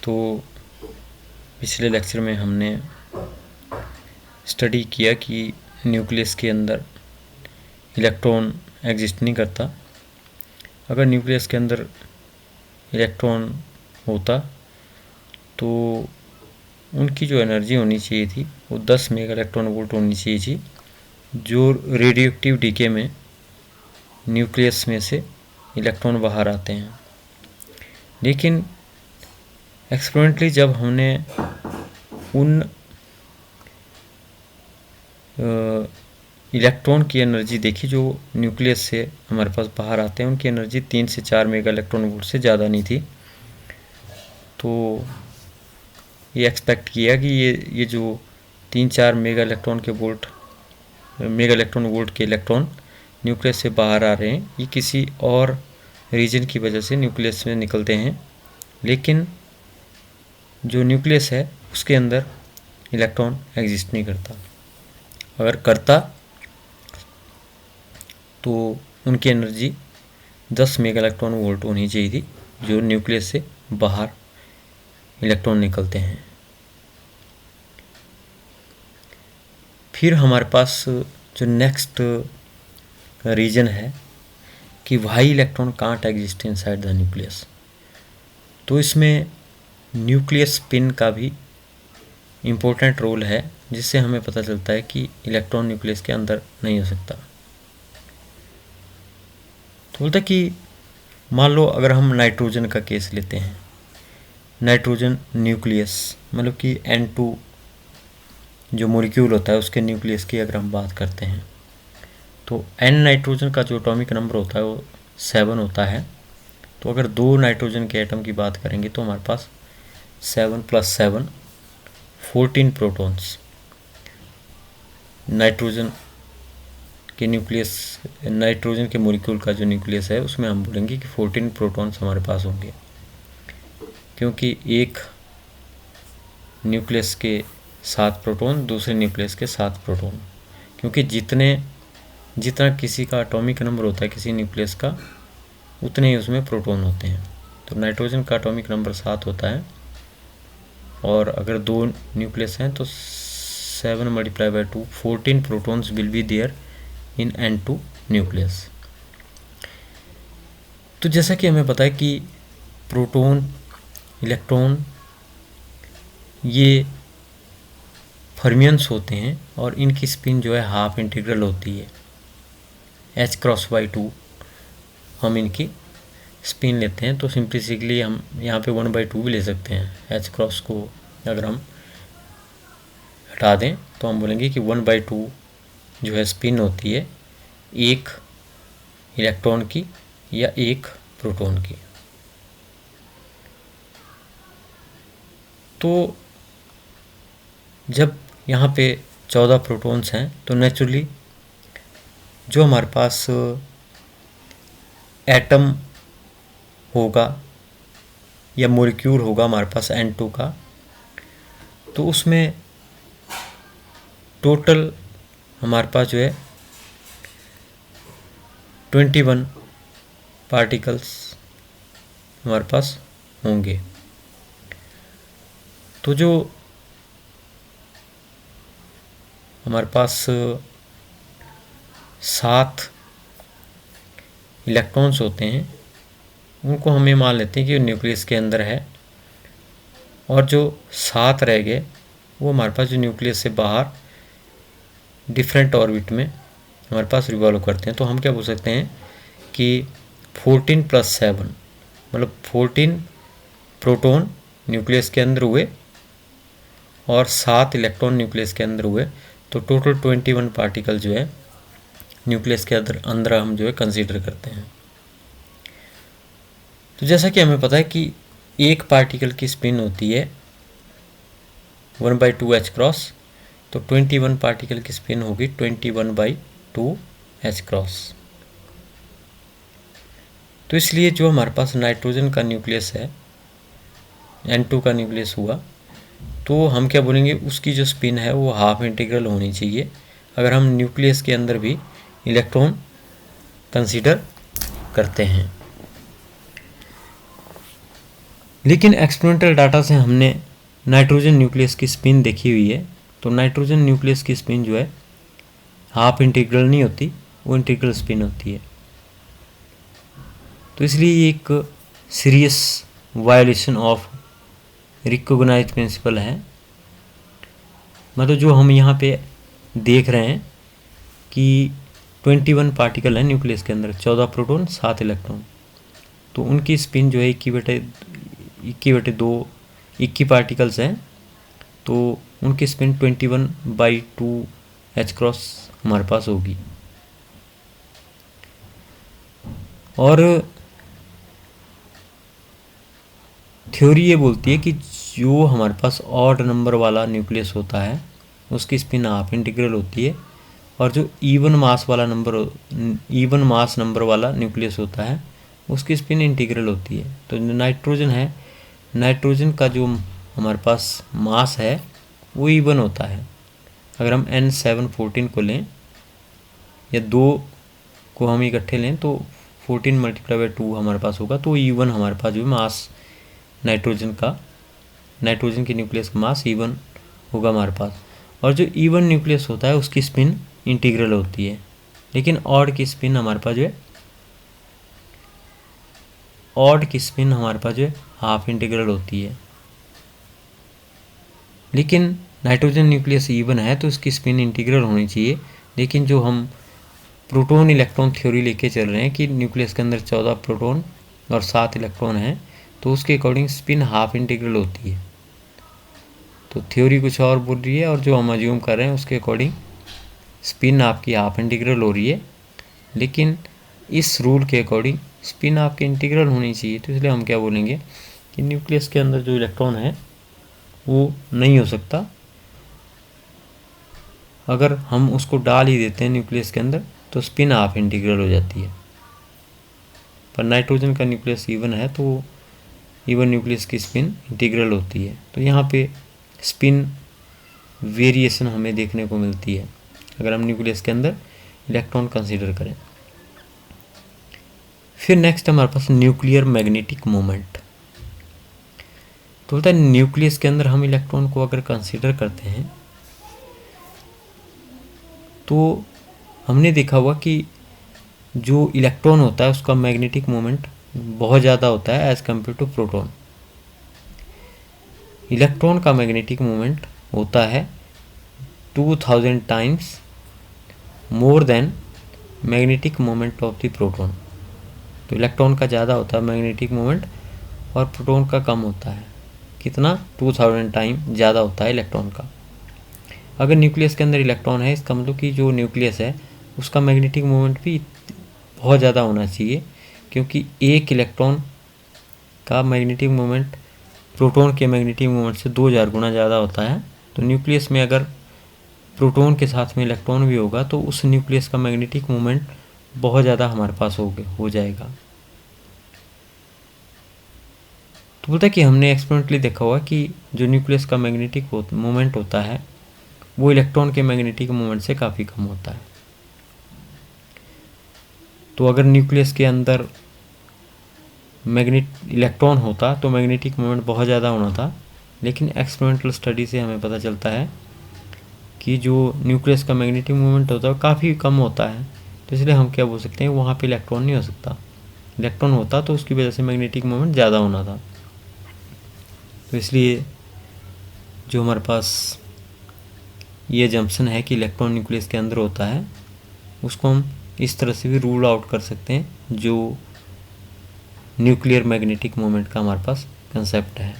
तो पिछले लेक्चर में हमने स्टडी किया कि न्यूक्लियस के अंदर इलेक्ट्रॉन एग्जिस्ट नहीं करता। अगर न्यूक्लियस के अंदर इलेक्ट्रॉन होता तो उनकी जो एनर्जी होनी चाहिए थी वो 10 मेगा इलेक्ट्रॉन वोल्ट होनी चाहिए थी, जो रेडियो एक्टिव डीके में न्यूक्लियस में से इलेक्ट्रॉन बाहर आते हैं। लेकिन एक्सपेरिमेंटली जब हमने उन इलेक्ट्रॉन की एनर्जी देखी जो न्यूक्लियस से हमारे पास बाहर आते हैं, उनकी एनर्जी 3 से 4 मेगा इलेक्ट्रॉन वोल्ट से ज़्यादा नहीं थी। तो ये एक्सपेक्ट किया कि ये जो 3-4 मेगा इलेक्ट्रॉन वोल्ट के इलेक्ट्रॉन न्यूक्लियस से बाहर आ रहे हैं, ये किसी और रीजन की वजह से न्यूक्लियस में निकलते हैं। लेकिन जो न्यूक्लियस है उसके अंदर इलेक्ट्रॉन एग्जिस्ट नहीं करता। अगर करता तो उनकी एनर्जी 10 मेगा इलेक्ट्रॉन वोल्ट होनी चाहिए थी, जो न्यूक्लियस से बाहर इलेक्ट्रॉन निकलते हैं। फिर हमारे पास जो नेक्स्ट रीजन है कि why electron can't exist inside the nucleus, तो इसमें न्यूक्लियस स्पिन का भी इम्पोर्टेंट रोल है, जिससे हमें पता चलता है कि इलेक्ट्रॉन न्यूक्लियस के अंदर नहीं हो सकता। तो बोलता कि मान लो अगर हम नाइट्रोजन का केस लेते हैं, नाइट्रोजन न्यूक्लियस मतलब कि N2 जो मॉलिक्यूल होता है उसके न्यूक्लियस की अगर हम बात करते हैं तो N नाइट्रोजन का जो एटॉमिक नंबर होता है वो 7 होता है। तो अगर 2 नाइट्रोजन के एटम की बात करेंगे तो हमारे पास 7 + 7 14 प्रोटॉन्स नाइट्रोजन के मॉलिक्यूल का जो न्यूक्लियस है उसमें हम बोलेंगे कि 14 प्रोटॉन्स हमारे पास होंगे, क्योंकि एक न्यूक्लियस के 7 प्रोटॉन, दूसरे न्यूक्लियस के 7 प्रोटॉन, क्योंकि जितना किसी का एटॉमिक नंबर होता है किसी न्यूक्लियस का, उतने ही उसमें प्रोटॉन होते हैं। तो नाइट्रोजन का एटॉमिक नंबर 7 होता है, और अगर 2 न्यूक्लियस हैं तो 7 × 2 14 protons will be there in N2 nucleus. तो जैसा कि हमें पता है कि प्रोटॉन, इलेक्ट्रॉन ये फर्मियंस होते हैं और इनकी स्पिन जो है हाफ इंटीग्रल होती है, h×2 हम इनकी स्पिन लेते हैं। तो सिंपलिसिकली हम यहाँ पे 1/2 भी ले सकते हैं। h क्रॉस को अगर हम हटा दें तो हम बोलेंगे कि 1/2 जो है स्पिन होती है एक इलेक्ट्रॉन की या एक प्रोटॉन की। तो जब यहाँ पे 14 प्रोटॉन्स हैं तो नेचुरली जो हमारे पास एटम होगा या मॉलिक्यूल होगा हमारे पास N2 का, तो उसमें टोटल हमारे पास जो है 21 पार्टिकल्स हमारे पास होंगे। तो जो हमारे पास 7 इलेक्ट्रॉन्स होते हैं उनको हमें मान लेते हैं कि न्यूक्लियस के अंदर है, और जो 7 रह गए वो हमारे पास जो न्यूक्लियस से बाहर डिफरेंट ऑर्बिट में हमारे पास रिवॉल्व करते हैं। तो हम क्या बोल सकते हैं कि 14 + 7 मतलब 14 प्रोटॉन न्यूक्लियस के अंदर हुए और 7 इलेक्ट्रॉन न्यूक्लियस के अंदर हुए, तो टोटल 21 पार्टिकल जो है न्यूक्लियस के अंदर हम जो है कंसीडर करते हैं। तो जैसा कि हमें पता है कि एक पार्टिकल की स्पिन होती है 1/2 h×, तो 21 पार्टिकल की स्पिन होगी 21/2 h×। तो इसलिए जो हमारे पास नाइट्रोजन का न्यूक्लियस है, N2 का न्यूक्लियस हुआ, तो हम क्या बोलेंगे उसकी जो स्पिन है वो हाफ इंटीग्रल होनी चाहिए अगर हम न्यूक्लियस के अंदर भी इलेक्ट्रॉन कंसीडर करते हैं। लेकिन एक्सपेरिमेंटल डाटा से हमने नाइट्रोजन न्यूक्लियस की स्पिन देखी हुई है, तो नाइट्रोजन न्यूक्लियस की स्पिन जो है हाफ इंटीग्रल नहीं होती, वो इंटीग्रल स्पिन होती है। तो इसलिए ये एक serious violation of recognised principle है। मतलब जो हम यहाँ पे देख रहे हैं कि 21 पार्टिकल है न्यूक्लियस के अंदर, 14 प्रोटॉन 7 इलेक्ट्रॉन, तो उनकी स्पिन जो है 21/2 21 पार्टिकल्स हैं, तो उनकी स्पिन 21/2 H क्रॉस हमारे पास होगी। और थ्योरी ये बोलती है कि जो हमारे पास ऑड नंबर वाला न्यूक्लियस होता है उसकी स्पिन हाफ इंटीग्रल होती है, और जो इवन मास नंबर वाला न्यूक्लियस होता है उसकी स्पिन इंटीग्रल होती है। तो जो नाइट्रोजन है, नाइट्रोजन का जो हमारे पास मास है वो इवन होता है। अगर हम N714 को लें या 2 को हम इकट्ठे लें तो 14 × 2 हमारे पास होगा, तो इवन हमारे पास जो मास नाइट्रोजन की न्यूक्लियस का मास इवन होगा हमारे पास। और जो इवन न्यूक्लियस होता है उसकी स्पिन इंटीग्रल होती है, लेकिन ऑड की स्पिन हमारे पास जो है हाफ इंटीग्रल होती है। लेकिन नाइट्रोजन न्यूक्लियस इवन है तो उसकी स्पिन इंटीग्रल होनी चाहिए, लेकिन जो हम प्रोटॉन इलेक्ट्रॉन थ्योरी लेके चल रहे हैं कि न्यूक्लियस के अंदर 14 प्रोटॉन और 7 इलेक्ट्रॉन हैं, तो उसके अकॉर्डिंग स्पिन हाफ इंटीग्रल होती है। तो थ्योरी कुछ और बोल रही है और जो हम अज्यूम कर रहे हैं उसके अकॉर्डिंग स्पिन आपकी हाफ इंटीग्रल हो रही है, लेकिन इस रूल के अकॉर्डिंग स्पिन आपकी इंटीग्रल होनी चाहिए। तो इसलिए हम क्या बोलेंगे कि न्यूक्लियस के अंदर जो इलेक्ट्रॉन है वो नहीं हो सकता। अगर हम उसको डाल ही देते हैं न्यूक्लियस के अंदर तो स्पिन हाफ इंटीग्रल हो जाती है। पर नाइट्रोजन का न्यूक्लियस इवन है तो इवन न्यूक्लियस की स्पिन इंटीग्रल होती है। तो यहाँ पे स्पिन वेरिएशन हमें देखने को मिलती है अगर हम न्यूक्लियस के अंदर इलेक्ट्रॉन कंसीडर करें। फिर नेक्स्ट हमारे पास न्यूक्लियर मैग्नेटिक मोमेंट। तो बोलता है न्यूक्लियस के अंदर हम इलेक्ट्रॉन को अगर कंसीडर करते हैं तो हमने देखा हुआ कि जो इलेक्ट्रॉन होता है उसका मैग्नेटिक मोमेंट बहुत ज़्यादा होता है as compared to proton. Electron का मैग्नेटिक मोमेंट होता है 2000 times more than magnetic moment of the proton. तो इलेक्ट्रॉन का ज़्यादा होता है मैग्नेटिक मोमेंट और प्रोटॉन का कम होता है। कितना? 2000 टाइम ज़्यादा होता है इलेक्ट्रॉन का। अगर न्यूक्लियस के अंदर इलेक्ट्रॉन है इसका मतलब कि जो न्यूक्लियस है उसका मैग्नेटिक मोमेंट भी बहुत ज़्यादा होना चाहिए, क्योंकि एक इलेक्ट्रॉन का मैग्नेटिक मोमेंट प्रोटॉन के मैग्नेटिक मोमेंट से 2000 गुना ज़्यादा होता है। तो न्यूक्लियस में अगर प्रोटॉन के साथ में इलेक्ट्रॉन भी होगा तो उस न्यूक्लियस का मैग्नेटिक मोमेंट बहुत ज़्यादा हमारे पास हो जाएगा। तो बोलता है कि हमने एक्सपेरिमेंटली देखा हुआ कि जो न्यूक्लियस का मैग्नेटिक मोमेंट होता है वो इलेक्ट्रॉन के मैग्नेटिक मोमेंट से काफ़ी कम होता है। तो अगर न्यूक्लियस के अंदर इलेक्ट्रॉन होता तो मैग्नेटिक मोमेंट बहुत ज़्यादा होना था, लेकिन एक्सपेरिमेंटल स्टडी से हमें पता चलता है कि जो न्यूक्लियस का मैग्नेटिक मोमेंट होता है काफ़ी कम होता है। तो इसलिए हम क्या बोल सकते हैं वहाँ पे इलेक्ट्रॉन नहीं हो सकता। इलेक्ट्रॉन होता तो उसकी वजह से मैग्नेटिक मोमेंट ज़्यादा होना था। तो इसलिए जो हमारे पास ये जंक्शन है कि इलेक्ट्रॉन न्यूक्लियस के अंदर होता है उसको हम इस तरह से भी रूल आउट कर सकते हैं जो न्यूक्लियर मैग्नेटिक मोमेंट का हमारे पास कंसेप्ट है।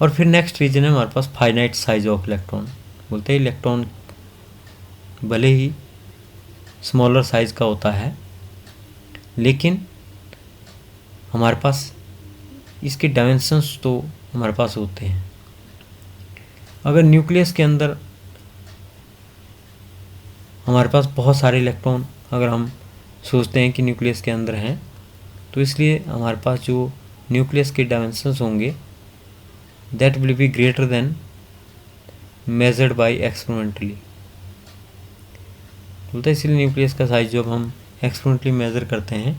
और फिर नेक्स्ट रीजन है हमारे पास फाइनाइट साइज ऑफ इलेक्ट्रॉन। बोलते हैं इलेक्ट्रॉन भले ही स्मॉलर साइज का होता है लेकिन हमारे पास इसके डायमेंशंस तो हमारे पास होते हैं। अगर न्यूक्लियस के अंदर हमारे पास बहुत सारे इलेक्ट्रॉन अगर हम सोचते हैं कि न्यूक्लियस के अंदर हैं तो इसलिए हमारे पास जो न्यूक्लियस के डायमेंशंस होंगे that will be greater than measured by experimentally. बोलते हैं इसलिए न्यूक्लियस का साइज जब हम एक्सपेरिमेंटली मेज़र करते हैं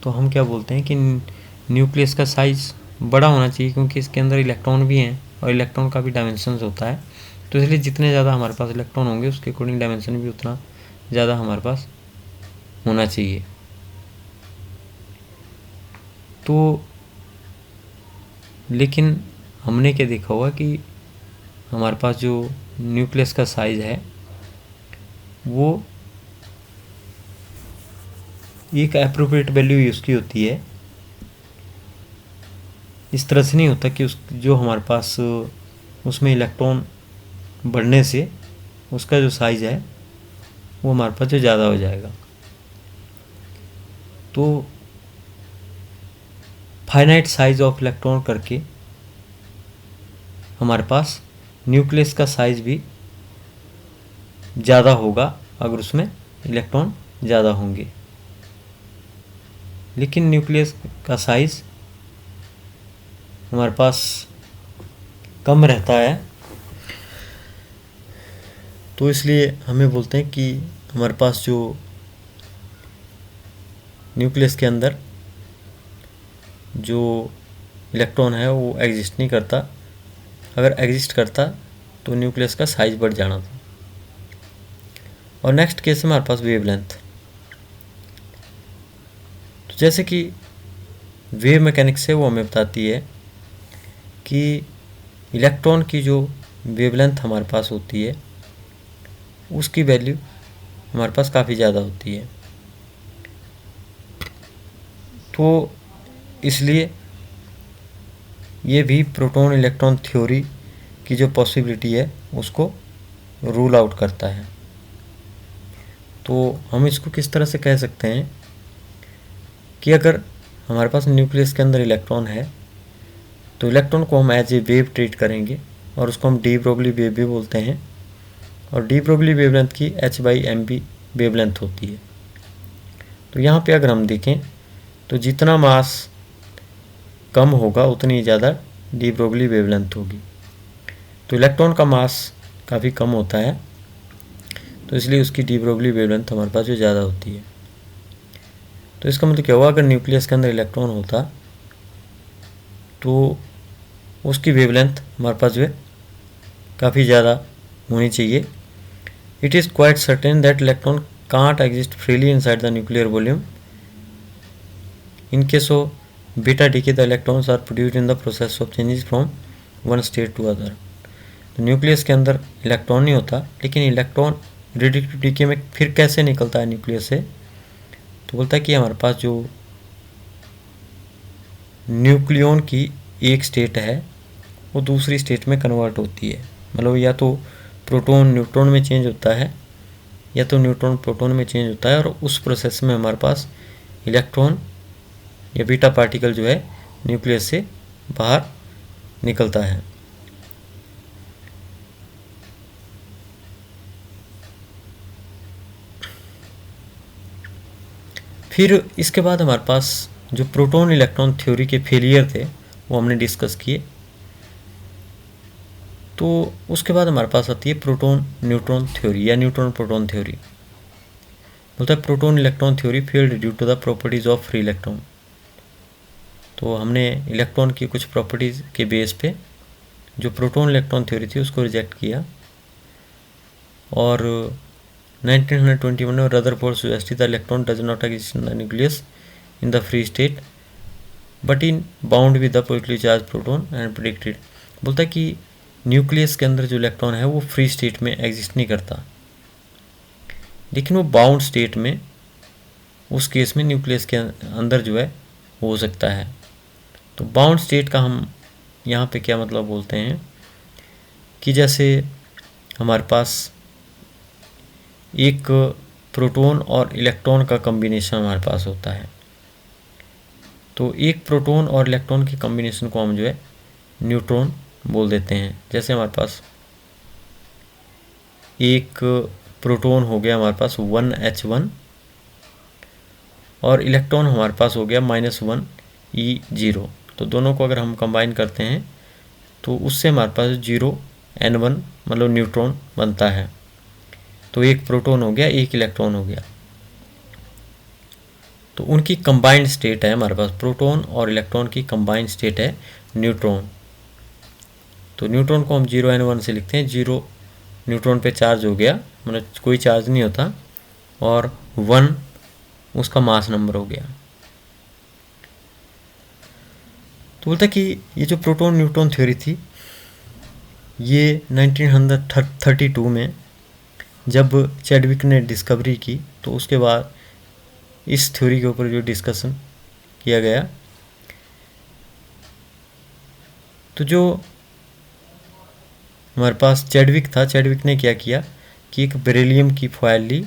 तो हम क्या बोलते हैं कि न्यूक्लियस का साइज़ बड़ा होना चाहिए, क्योंकि इसके अंदर इलेक्ट्रॉन भी हैं और इलेक्ट्रॉन का भी डायमेंशंस होता है। तो इसलिए जितने ज़्यादा हमारे पास इलेक्ट्रॉन होंगे उसके अकॉर्डिंग डायमेंशन भी उतना ज़्यादा हमारे पास होना चाहिए। तो लेकिन हमने क्या देखा हुआ कि हमारे पास जो न्यूक्लियस का साइज़ है वो एक एप्रोप्रिएट वैल्यू यूज़ की होती है। इस तरह से नहीं होता कि उस जो हमारे पास उसमें इलेक्ट्रॉन बढ़ने से उसका जो साइज़ है वो हमारे पास जो ज़्यादा हो जाएगा। तो फाइनाइट साइज ऑफ इलेक्ट्रॉन करके हमारे पास न्यूक्लियस का साइज़ भी ज़्यादा होगा अगर उसमें इलेक्ट्रॉन ज़्यादा होंगे। लेकिन न्यूक्लियस का साइज़ हमारे पास कम रहता है, तो इसलिए हमें बोलते हैं कि हमारे पास जो न्यूक्लियस के अंदर जो इलेक्ट्रॉन है वो एग्जिस्ट नहीं करता। अगर एग्जिस्ट करता तो न्यूक्लियस का साइज़ बढ़ जाना था। और नेक्स्ट केस है हमारे पास वेवलेंथ। तो जैसे कि वेव मैकेनिक्स है वो हमें बताती है कि इलेक्ट्रॉन की जो वेवलेंथ हमारे पास होती है उसकी वैल्यू हमारे पास काफ़ी ज़्यादा होती है। तो इसलिए ये भी प्रोटॉन इलेक्ट्रॉन थ्योरी की जो पॉसिबिलिटी है उसको रूल आउट करता है। तो हम इसको किस तरह से कह सकते हैं कि अगर हमारे पास न्यूक्लियस के अंदर इलेक्ट्रॉन है तो इलेक्ट्रॉन को हम एज ए वेव ट्रीट करेंगे और उसको हम डी ब्रोगली वेव भी बोलते हैं। और डी ब्रोगली वेवलेंथ की h/mv वेवलेंथ होती है। तो यहाँ पे अगर हम देखें तो जितना मास कम होगा उतनी ज़्यादा डी ब्रोगली वेवलेंथ होगी। तो इलेक्ट्रॉन का मास काफ़ी कम होता है तो इसलिए उसकी डी ब्रोगली वेवलेंथ हमारे पास जो ज़्यादा होती है। तो इसका मतलब क्या हुआ, अगर न्यूक्लियस के अंदर इलेक्ट्रॉन होता तो उसकी वेवलेंथ हमारे पास जो है काफ़ी ज़्यादा होनी चाहिए। It is quite certain that electron can't exist freely inside the nuclear volume. In case of beta decay the electrons are produced in the process of changes from one state to other. तो न्यूक्लियस के अंदर electron नहीं होता, लेकिन electron radioactive DK में फिर कैसे निकलता है न्यूक्लियस से, तो बोलता है कि हमारे पास जो न्यूक्लियन की एक स्टेट है वो दूसरी स्टेट में कन्वर्ट होती है। मतलब या तो प्रोटॉन न्यूट्रॉन में चेंज होता है या तो न्यूट्रॉन प्रोटॉन में चेंज होता है, और उस प्रोसेस में हमारे पास इलेक्ट्रॉन या बीटा पार्टिकल जो है न्यूक्लियस से बाहर निकलता है। फिर इसके बाद हमारे पास जो प्रोटॉन इलेक्ट्रॉन थ्योरी के फेलियर थे वो हमने डिस्कस किए। तो उसके बाद हमारे पास आती है प्रोटॉन न्यूट्रॉन थ्योरी या न्यूट्रॉन प्रोटॉन थ्योरी। बोलता है proton electron theory failed due to the properties of free electron. तो हमने इलेक्ट्रॉन की कुछ प्रॉपर्टीज़ के बेस पे जो प्रोटॉन इलेक्ट्रॉन थ्योरी थी उसको रिजेक्ट किया। और 1921 में Rutherford suggested the electron does not exist in the nucleus in the free state but in bound with the positively charge proton and predicted. बोलता है कि न्यूक्लियस के अंदर जो इलेक्ट्रॉन है वो फ्री स्टेट में एग्जिस्ट नहीं करता, लेकिन वो बाउंड स्टेट में उस केस में न्यूक्लियस के अंदर जो है हो सकता है। तो बाउंड स्टेट का हम यहाँ पे क्या मतलब बोलते हैं कि जैसे हमारे पास एक प्रोटॉन और इलेक्ट्रॉन का कॉम्बिनेशन हमारे पास होता है। तो एक प्रोटॉन और इलेक्ट्रॉन के कॉम्बिनेशन को हम जो है न्यूट्रॉन बोल देते हैं। जैसे हमारे पास एक प्रोटॉन हो गया हमारे पास 1h1 और इलेक्ट्रॉन हमारे पास हो गया -1e0। तो दोनों को अगर हम कंबाइन करते हैं तो उससे हमारे पास 0n1 मतलब न्यूट्रॉन बनता है। तो एक प्रोटॉन हो गया, एक इलेक्ट्रॉन हो गया। तो उनकी कंबाइंड स्टेट है हमारे पास, प्रोटॉन और इलेक्ट्रॉन की कंबाइंड स्टेट है न्यूट्रॉन। तो न्यूट्रॉन को हम 0n1 से लिखते हैं, 0 न्यूट्रॉन पे चार्ज हो गया, मतलब कोई चार्ज नहीं होता, और 1 उसका मास नंबर हो गया। तो बोलता कि ये जो प्रोटॉन न्यूट्रॉन थ्योरी थी, ये 1932 में जब चैडविक ने डिस्कवरी की, तो उसके बाद इस थ्योरी के ऊपर जो डिस्कशन किया गया, तो जो हमारे पास चैडविक था, चैडविक ने क्या किया कि एक बेरिलियम की फॉयल ली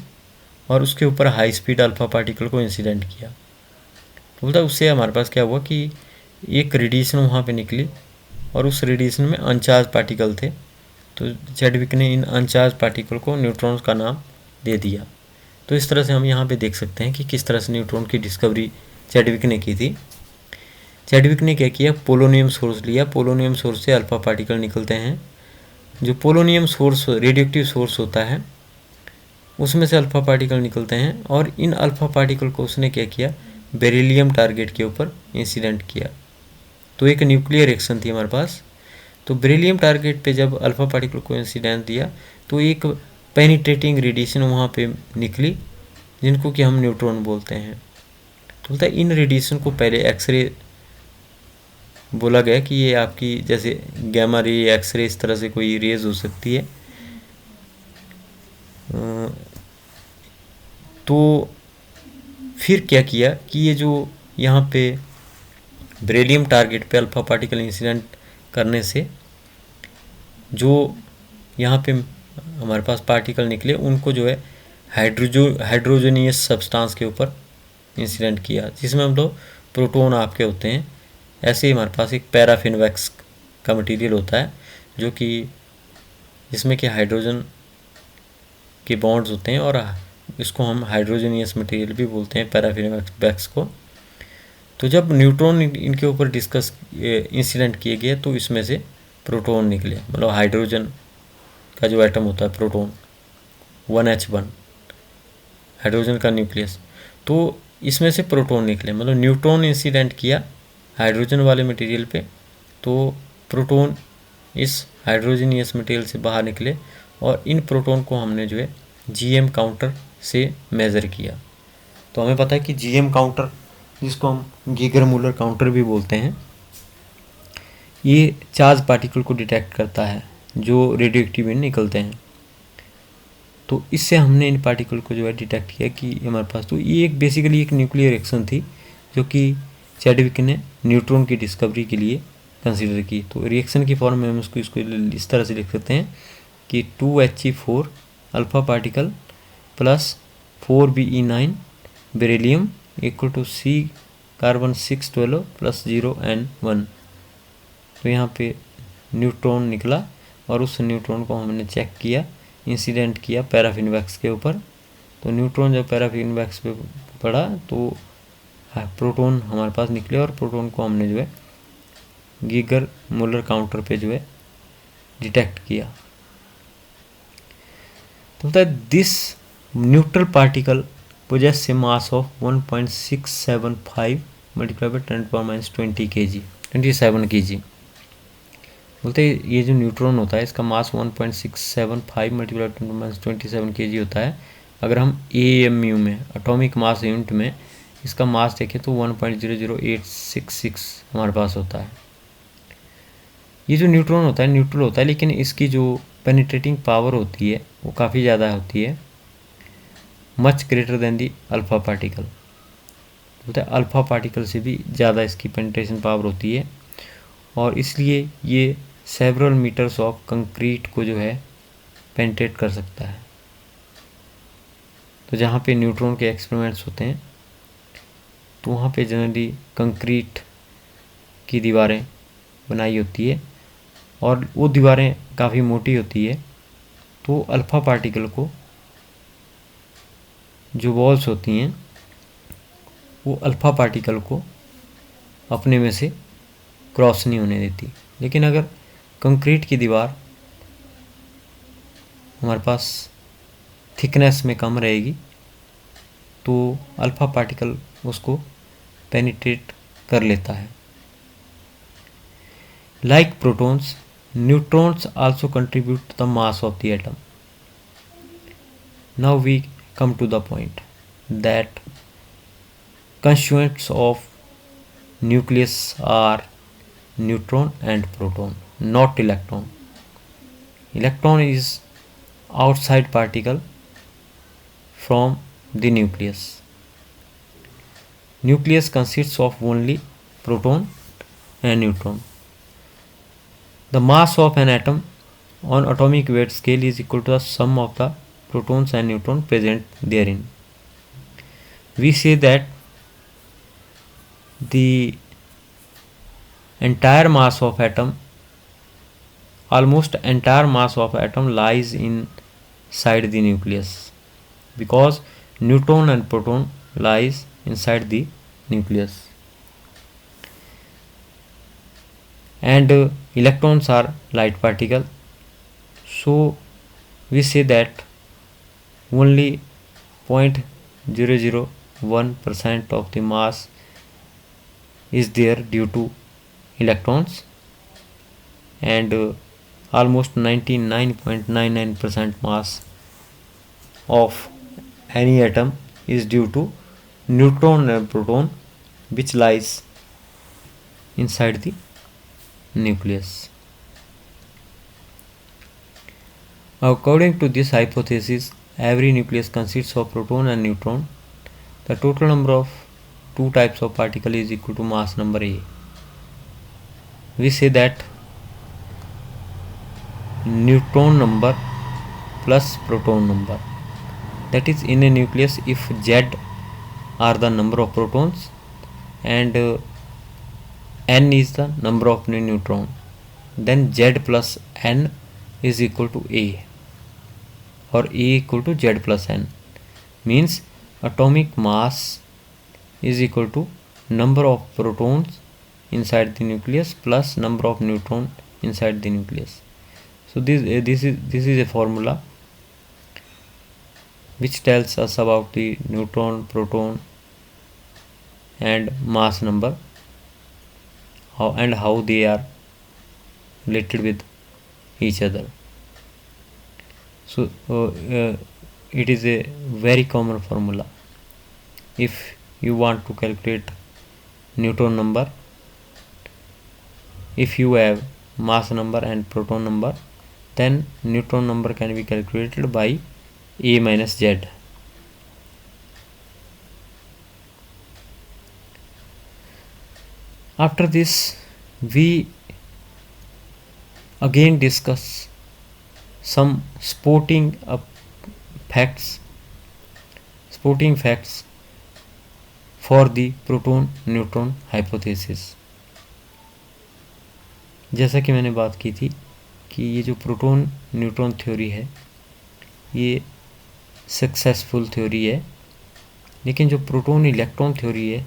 और उसके ऊपर हाई स्पीड अल्फा पार्टिकल को इंसिडेंट किया। तो बोलता उससे हमारे पास क्या हुआ कि एक रेडिएशन वहाँ पे निकली और उस रेडिएशन में अनचार्ज पार्टिकल थे। तो चैडविक ने इन अनचार्ज पार्टिकल को न्यूट्रॉन्स का नाम दे दिया। तो इस तरह से हम यहाँ पे देख सकते हैं कि किस तरह से न्यूट्रॉन की डिस्कवरी चैडविक ने की थी। चैडविक ने क्या किया, पोलोनियम सोर्स लिया, पोलोनियम सोर्स से अल्फा पार्टिकल निकलते हैं। जो पोलोनियम सोर्स रेडियोएक्टिव सोर्स होता है उसमें से अल्फा पार्टिकल निकलते हैं, और इन अल्फा पार्टिकल को उसने क्या किया, बेरिलियम टारगेट के ऊपर इंसिडेंट किया। तो एक न्यूक्लियर रिएक्शन थी हमारे पास। तो बेरिलियम टारगेट पे जब अल्फा पार्टिकल को इंसिडेंट दिया तो एक पेनिट्रेटिंग रेडिएशन वहाँ पे निकली, जिनको कि हम न्यूट्रॉन बोलते हैं। तो बोलता है इन रेडिएशन को पहले एक्सरे बोला गया कि ये आपकी जैसे गैमा रे, एक्सरे, इस तरह से कोई रेज हो सकती है। तो फिर क्या किया कि ये जो यहाँ पे बेरिलियम टारगेट पे अल्फा पार्टिकल इंसिडेंट करने से जो यहाँ पे हमारे पास पार्टिकल निकले, उनको जो है हाइड्रोजनियस सब्सटेंस के ऊपर इंसिडेंट किया, जिसमें हम लोग प्रोटॉन आपके होते हैं। ऐसे ही हमारे पास एक पैराफिन वैक्स का मटेरियल होता है, जो कि जिसमें कि हाइड्रोजन के बॉन्ड्स होते हैं, और इसको हम हाइड्रोजनियस मटेरियल भी बोलते हैं, पैराफिन वैक्स को। तो जब न्यूट्रॉन इनके ऊपर डिस्कस इंसिडेंट किए गए तो इसमें से प्रोटॉन निकले, मतलब हाइड्रोजन का जो एटम होता है प्रोटॉन 1H1, हाइड्रोजन का न्यूक्लियस, तो इसमें से प्रोटॉन निकले। मतलब न्यूट्रॉन इंसिडेंट किया हाइड्रोजन वाले मटेरियल पे, तो प्रोटॉन इस हाइड्रोजनियस मटेरियल से बाहर निकले, और इन प्रोटॉन को हमने जो है GM काउंटर से मेज़र किया। तो हमें पता है कि GM काउंटर, जिसको हम गीगर मूलर काउंटर भी बोलते हैं, ये चार्ज पार्टिकल को डिटेक्ट करता है जो रेडियोएक्टिव निकलते हैं। तो इससे हमने इन पार्टिकल को जो है डिटेक्ट किया कि हमारे पास, तो ये एक बेसिकली एक न्यूक्लियर रिएक्शन थी जो कि चैडविक ने न्यूट्रॉन की डिस्कवरी के लिए कंसीडर की। तो रिएक्शन की फॉर्म में हम इसको इस तरह से लिख सकते हैं कि 2He4 alpha particle plus 4Be9 beryllium equal to C carbon 612 plus 0N1। तो यहाँ पे न्यूट्रॉन निकला, और उस न्यूट्रॉन को हमने चेक किया, इंसिडेंट किया पैराफिन वैक्स के ऊपर। तो न्यूट्रॉन जब पैराफिन वैक्स पे पड़ा तो प्रोटॉन हमारे पास निकले, और प्रोटॉन को हमने जो है गीगर मूलर काउंटर पे जो है डिटेक्ट किया। तो होता है this neutral particle possess a mass of 1.675 multiplied by 10⁻20 kg 27 kg। बोलते हैं ये जो न्यूट्रॉन होता है इसका मास 1.675 मल्टीप्लाई 10⁻27 kg होता है। अगर हम AMU में, एटॉमिक मास यूनिट में, इसका मास देखें तो 1.00866 हमारे पास होता है। ये जो न्यूट्रॉन होता है न्यूट्रल होता है, लेकिन इसकी जो पेनिट्रेटिंग पावर होती है वो काफ़ी ज़्यादा होती है, मच ग्रेटर देन दी अल्फ़ा पार्टिकल। बोलते हैं अल्फ़ा पार्टिकल से भी ज़्यादा इसकी पेनिट्रेशन पावर होती है, और इसलिए ये सेवरल मीटर्स ऑफ कंक्रीट को जो है पेनिट्रेट कर सकता है। तो जहाँ पे न्यूट्रॉन के एक्सपेरिमेंट्स होते हैं तो वहाँ पे जनरली कंक्रीट की दीवारें बनाई होती है, और वो दीवारें काफ़ी मोटी होती है। तो अल्फ़ा पार्टिकल को जो वॉल्स होती हैं वो अल्फ़ा पार्टिकल को अपने में से क्रॉस नहीं होने देती। लेकिन अगर कंक्रीट की दीवार हमारे पास थिकनेस में कम रहेगी तो अल्फ़ा पार्टिकल उसको पेनिट्रेट कर लेता है। Like protons, neutrons also contribute to the mass of the atom. Now we come to the point that constituents of nucleus are neutron and proton, not electron. Electron is outside particle from the nucleus. Nucleus consists of only proton and neutron. The mass of an atom on atomic weight scale is equal to the sum of the protons and neutrons present therein. We say that the entire mass of atom, almost entire mass of atom lies inside the nucleus, because neutron and proton lies inside the nucleus, and electrons are light particle. So we say that only 0.001% of the mass is there due to electrons, and almost 99.99% mass of any atom is due to neutron and proton, which lies inside the nucleus. According to this hypothesis, every nucleus consists of proton and neutron. The total number of two types of particle is equal to mass number A. We say that neutron number plus proton number, that is, in a nucleus, if Z are the number of protons and N is the number of neutron, then Z plus N is equal to A, or A equal to Z plus N, means atomic mass is equal to number of protons inside the nucleus plus number of neutrons inside the nucleus. So this is a formula which tells us about the neutron, proton and mass number, how they are related with each other. So it is a very common formula. If you want to calculate neutron number, if you have mass number and proton number, then neutron number can be calculated by A minus Z. After this, we again discuss some supporting facts for the proton neutron hypothesis. जैसा कि मैंने बात की थी कि ये जो proton neutron theory है ये सक्सेसफुल थ्योरी है, लेकिन जो प्रोटॉन इलेक्ट्रॉन थ्योरी है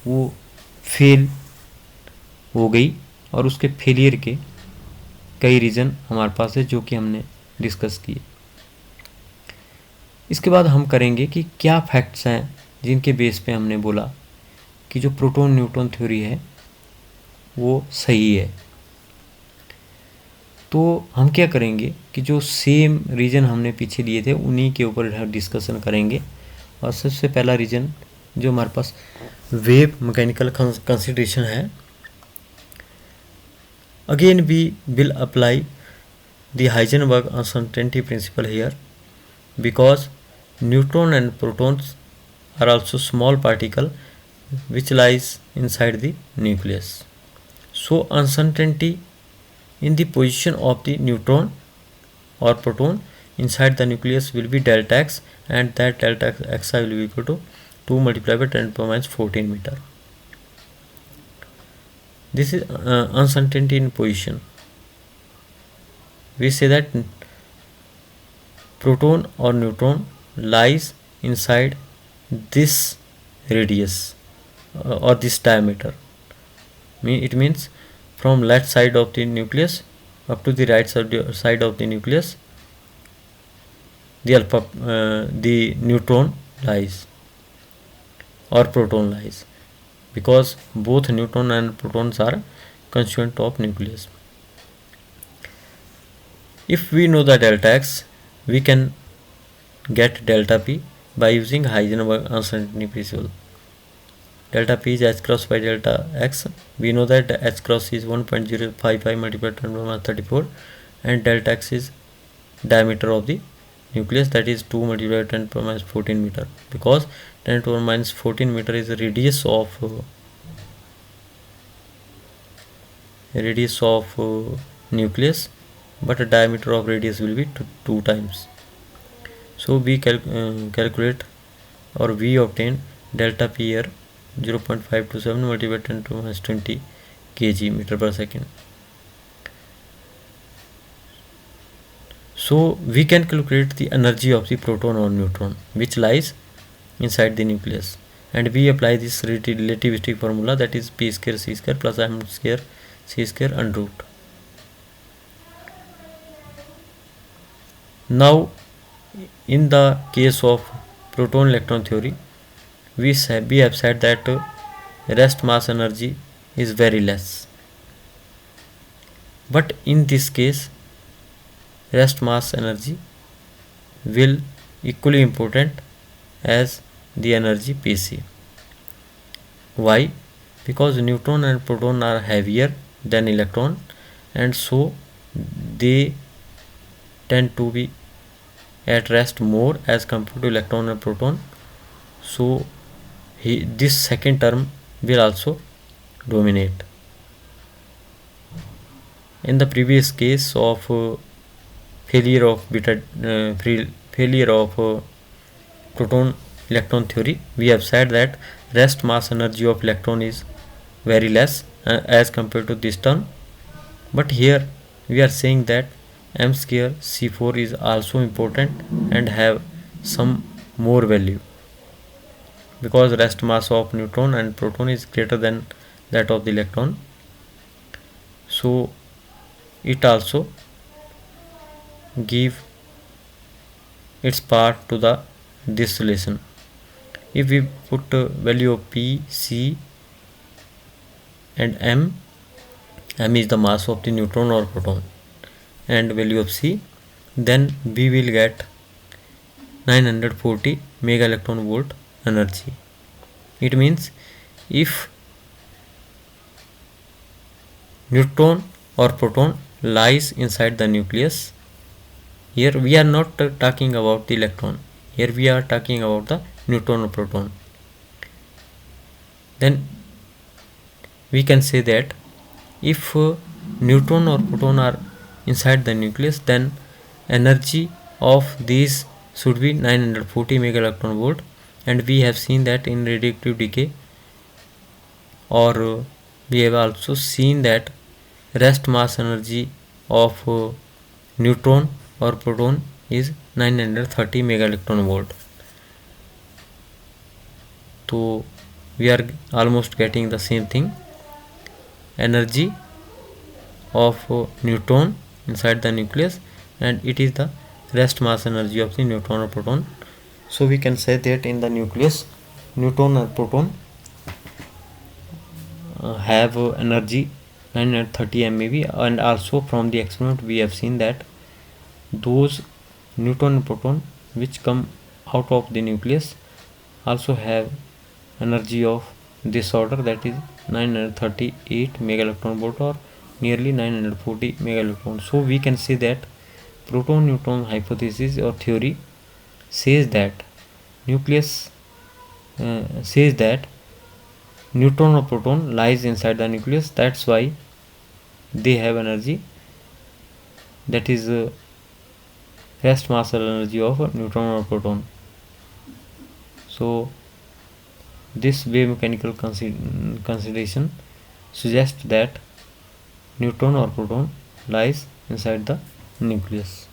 वो फेल हो गई, और उसके फेलियर के कई रीज़न हमारे पास है जो कि हमने डिस्कस किए। इसके बाद हम करेंगे कि क्या फैक्ट्स हैं जिनके बेस पे हमने बोला कि जो प्रोटॉन न्यूट्रॉन थ्योरी है वो सही है। तो हम क्या करेंगे कि जो सेम रीजन हमने पीछे लिए थे उन्हीं के ऊपर डिस्कशन करेंगे। और सबसे पहला रीजन जो हमारे पास वेव मैकेनिकल कंसिडरेशन है, again we will apply the Heisenberg uncertainty principle here, because neutron and protons are also small particle which lies inside the nucleus. So uncertainty in the position of the neutron or proton inside the nucleus will be delta x, and that delta xi will be equal to 2 multiplied by 10 to the minus 14 meter. This is uncertainty in position. We say that proton or neutron lies inside this radius or this diameter. It means from left side of the nucleus up to the right side of the nucleus the neutron lies. or proton lies, because both neutron and protons are constituent of nucleus. If we know the delta x, we can get delta p by using Heisenberg uncertainty principle. Delta p is h cross by delta x. We know that h cross is 1.055 multiplied 10 to the minus 34, and delta x is diameter of the nucleus, that is 2 multiplied 10 to the minus 14 meter, because 10 to the minus 14 meter is the radius of nucleus, but the diameter of radius will be 2 times. So we calculate, or we obtain delta p here 0.527 multiplied 10 to the minus 20 kg meter per second. So we can calculate the energy of the proton or neutron which lies inside the nucleus, and we apply this relativistic formula, that is p square c square plus m square c square under root. Now in the case of proton electron theory, we have said that rest mass energy is very less, but in this case rest mass energy will equally important as the energy Pc. Why? Because neutron and proton are heavier than electron, and so they tend to be at rest more as compared to electron and proton. So this second term will also dominate. In the previous case of failure of proton electron theory, we have said that rest mass energy of electron is very less as compared to this term, but here we are saying that m square c4 is also important and have some more value, because rest mass of neutron and proton is greater than that of the electron, so it also give its part to this relation. If we put value of p, c and m is the mass of the neutron or proton, and value of c, then we will get 940 mega electron volt energy. It means if neutron or proton lies inside the nucleus, here we are not talking about the electron, here we are talking about the neutron or proton, then we can say that if neutron or proton are inside the nucleus, then energy of these should be 940 mega electron volt, and we have seen that in radioactive decay, or we have also seen that rest mass energy of neutron or proton is 930 mega electron volt. So we are almost getting the same thing. Energy of neutron inside the nucleus, and it is the rest mass energy of the neutron or proton. So we can say that in the nucleus, neutron or proton have energy 930 MeV, and also from the experiment we have seen that those neutron and proton which come out of the nucleus also have energy of this order, that is 938 mega electron volt or nearly 940 mega electron. So we can say that proton neutron hypothesis or theory says that neutron or proton lies inside the nucleus, that's why they have energy, that is rest mass energy of a neutron or proton. So this wave mechanical consideration suggests that neutron or proton lies inside the nucleus.